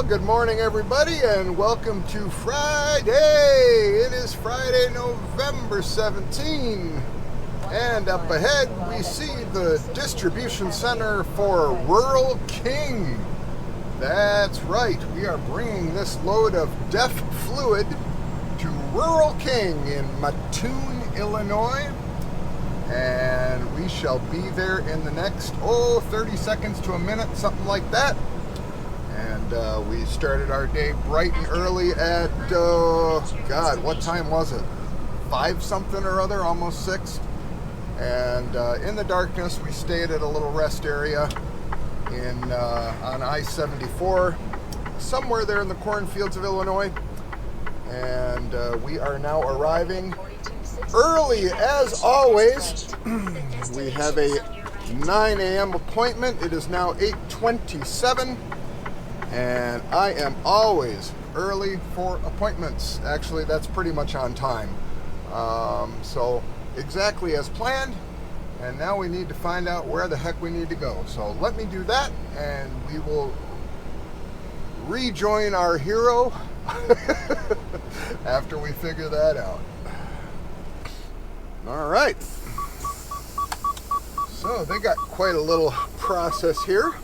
good morning everybody, and welcome to Friday. It is Friday, November 17, and up ahead we see the distribution center for Rural King. That's right, we are bringing this load of DEF fluid to Rural King in Mattoon, Illinois, and we shall be there in the next 30 seconds to a minute, something like that. And we started our day bright and early at, God, what time was it? 5 something or other, almost 6. And in the darkness, we stayed at a little rest area on I-74, somewhere there in the cornfields of Illinois. And we are now arriving early, as always. We have a 9 a.m. appointment. It is now 8:27. And I am always early for appointments. Actually, that's pretty much on time. So exactly as planned. And now we need to find out where the heck we need to go. So let me do that, and we will rejoin our hero after we figure that out. All right. So they got quite a little process here.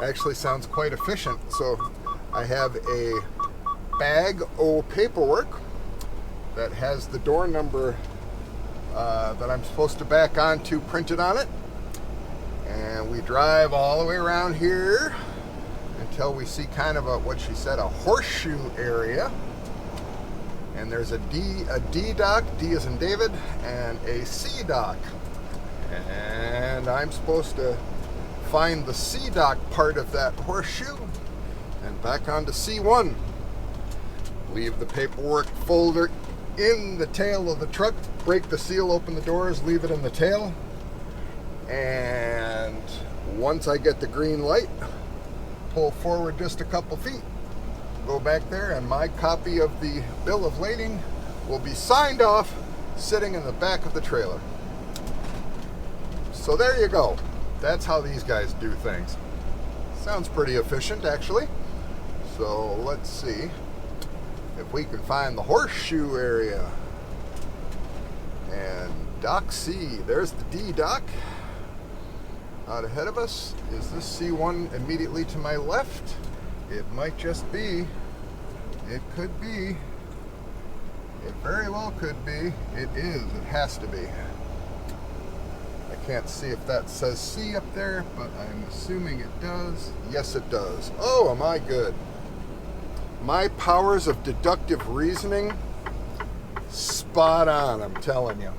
Actually sounds quite efficient. So I have a bag of paperwork that has the door number that I'm supposed to back onto printed on it, and we drive all the way around here until we see kind of what she said, a horseshoe area. And there's a D dock, D as in David, and a C dock, and I'm supposed to find the C dock part of that horseshoe and back onto C1. Leave the paperwork folder in the tail of the truck, break the seal, open the doors, leave it in the tail, and once I get the green light, pull forward just a couple feet, go back there, and my copy of the bill of lading will be signed off sitting in the back of the trailer. So there you go. That's how these guys do things. Sounds pretty efficient, actually. So let's see if we can find the horseshoe area. And dock C, there's the D dock out ahead of us. Is this C1 immediately to my left? It might just be. It could be. It very well could be. It is. It has to be. I can't see if that says C up there, but I'm assuming it does. Yes, it does. Oh, am I good? My powers of deductive reasoning, spot on, I'm telling you.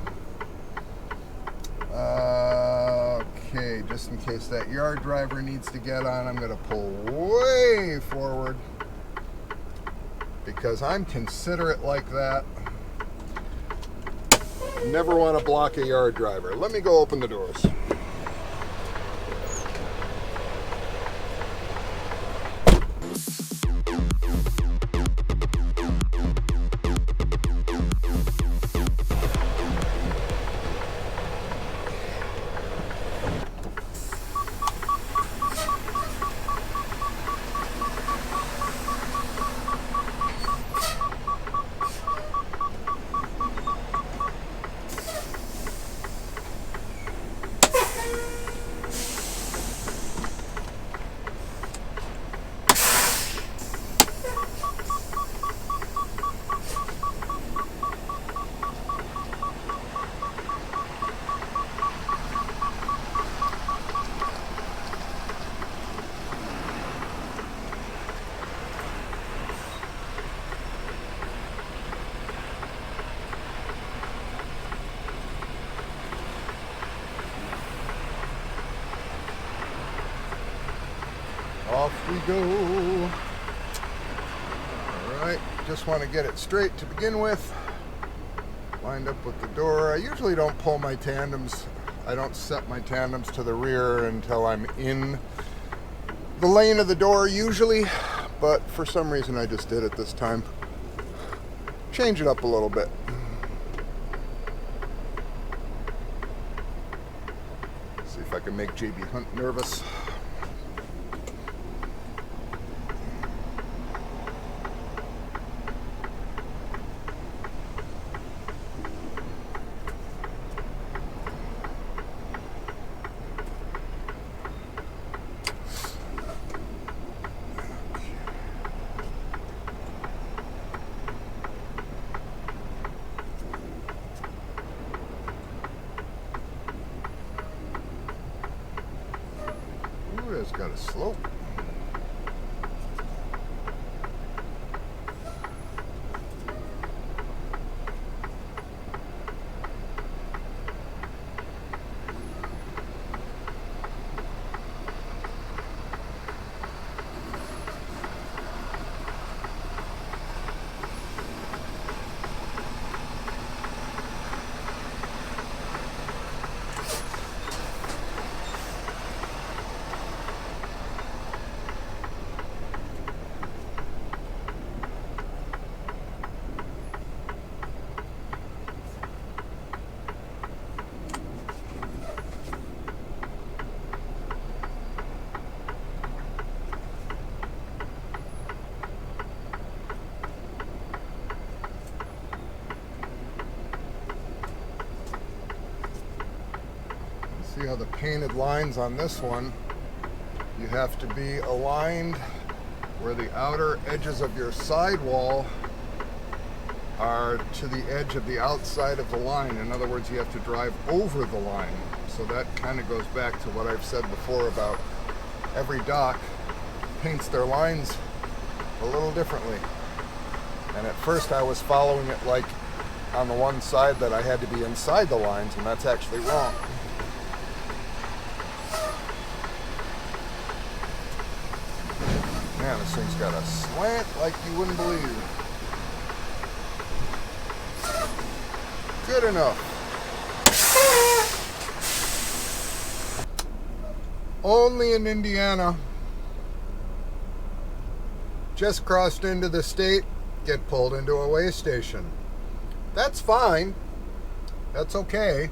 Okay, just in case that yard driver needs to get on, I'm going to pull way forward because I'm considerate like that. Never want to block a yard driver. Let me go open the doors. Off we go. Alright, just want to get it straight to begin with. Lined up with the door. I usually don't pull my tandems. I don't set my tandems to the rear until I'm in the lane of the door usually, but for some reason I just did it this time. Change it up a little bit. See if I can make JB Hunt nervous. It's got a slope. See how the painted lines on this one, you have to be aligned where the outer edges of your sidewall are to the edge of the outside of the line. In other words, you have to drive over the line. So that kind of goes back to what I've said before about every dock paints their lines a little differently. And at first I was following it like on the one side that I had to be inside the lines, and that's actually wrong. Man, this thing's got a slant like you wouldn't believe. Good enough. Only in Indiana. Just crossed into the state, get pulled into a weigh station. That's fine. That's okay.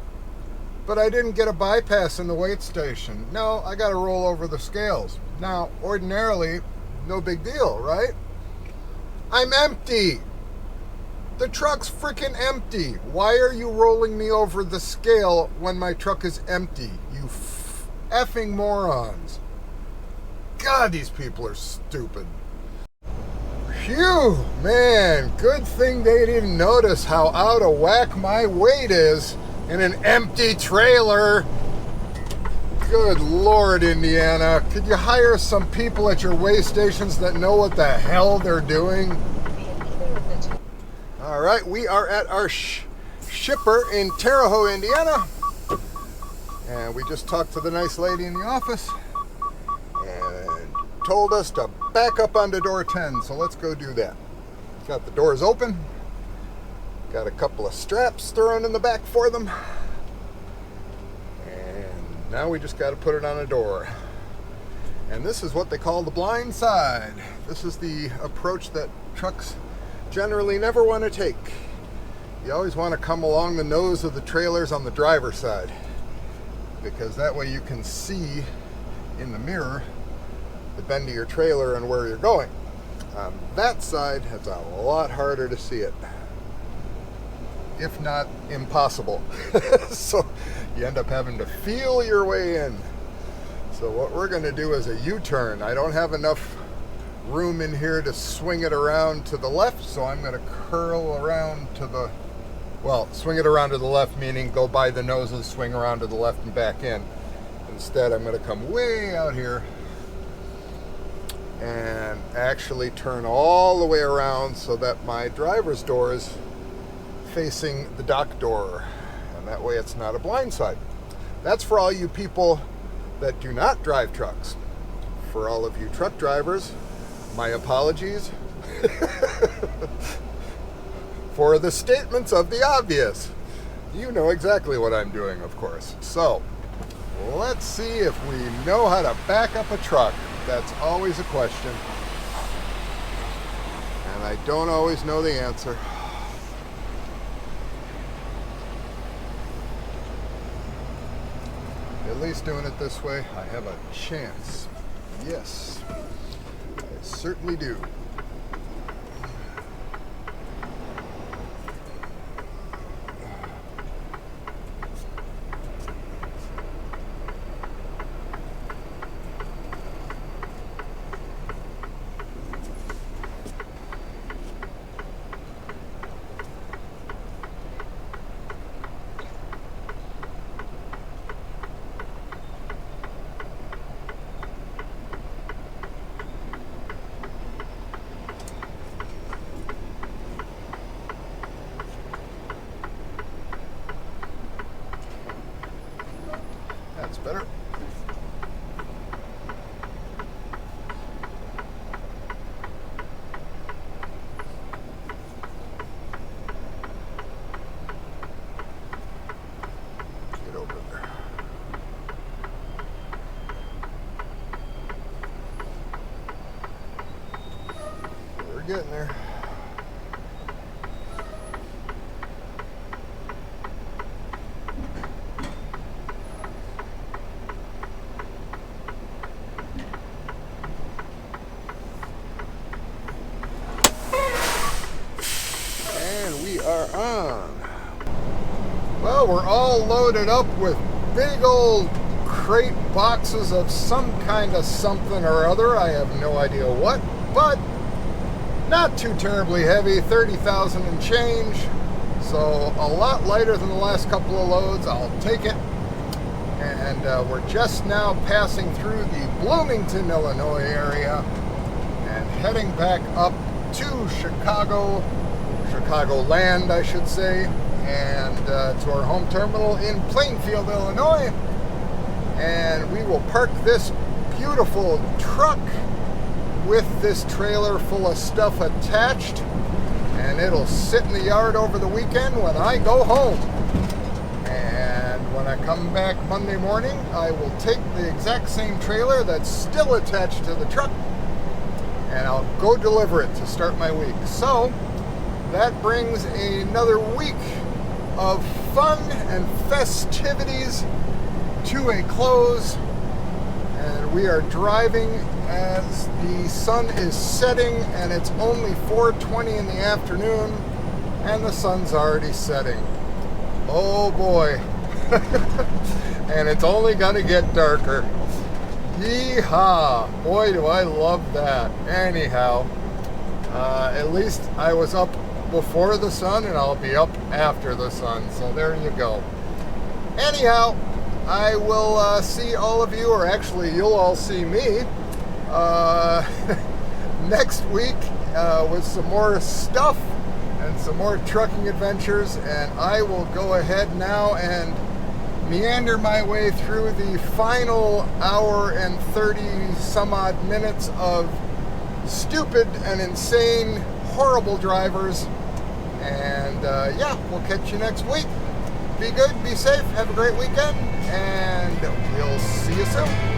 But I didn't get a bypass in the weight station. No, I got to roll over the scales. Now, ordinarily, no big deal, right? I'm empty. The truck's freaking empty. Why are you rolling me over the scale when my truck is empty? You effing morons. God, these people are stupid. Phew, man, good thing they didn't notice how out of whack my weight is in an empty trailer. Good Lord, Indiana. Could you hire some people at your weigh stations that know what the hell they're doing? All right, we are at our shipper in Terre Haute, Indiana. And we just talked to the nice lady in the office and told us to back up onto door 10. So let's go do that. Got the doors open. Got a couple of straps thrown in the back for them. Now we just got to put it on a door. And this is what they call the blind side. This is the approach that trucks generally never want to take. You always want to come along the nose of the trailers on the driver's side, because that way you can see in the mirror the bend of your trailer and where you're going. On that side, it's a lot harder to see it, if not impossible. So you end up having to feel your way in. So what we're going to do is a U-turn. I don't have enough room in here to swing it around to the left, so I'm going to curl around to the, well, swing it around to the left, meaning go by the noses, swing around to the left and back in. Instead, I'm going to come way out here and actually turn all the way around so that my driver's door is facing the dock door, and that way it's not a blind side. That's for all you people that do not drive trucks. For all of you truck drivers, my apologies for the statements of the obvious. You know exactly what I'm doing, of course. So let's see if we know how to back up a truck. That's always a question, and I don't always know the answer. At least doing it this way, I have a chance. Yes, I certainly do. getting there. And we are on. Well, we're all loaded up with big old crate boxes of some kind of something or other. I have no idea what, but not too terribly heavy, 30,000 and change. So a lot lighter than the last couple of loads. I'll take it. And we're just now passing through the Bloomington, Illinois area and heading back up to Chicagoland, I should say, and to our home terminal in Plainfield, Illinois. And we will park this beautiful truck with this trailer full of stuff attached, and it'll sit in the yard over the weekend when I go home. And when I come back Monday morning, I will take the exact same trailer that's still attached to the truck, and I'll go deliver it to start my week. So that brings another week of fun and festivities to a close, and we are driving as the sun is setting, and it's only 4:20 in the afternoon and the sun's already setting. Oh boy. And it's only gonna get darker. Yeehaw! Boy, do I love that. Anyhow, at least I was up before the sun, and I'll be up after the sun, so there you go. Anyhow, I will see all of you, or actually you'll all see me next week with some more stuff and some more trucking adventures, and I will go ahead now and meander my way through the final hour and 30 some odd minutes of stupid and insane, horrible drivers. And yeah, we'll catch you next week. Be good, be safe, have a great weekend, and we'll see you soon.